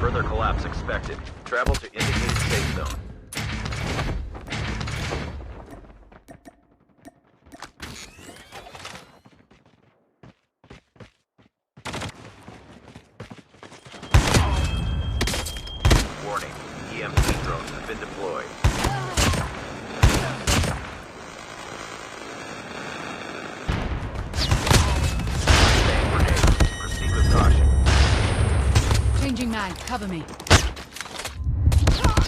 Further collapse expected. Travel to indicated safe zone. Warning, EMP drones have been deployed. Flashbang grenade. Proceed with caution. Changing mag, cover me.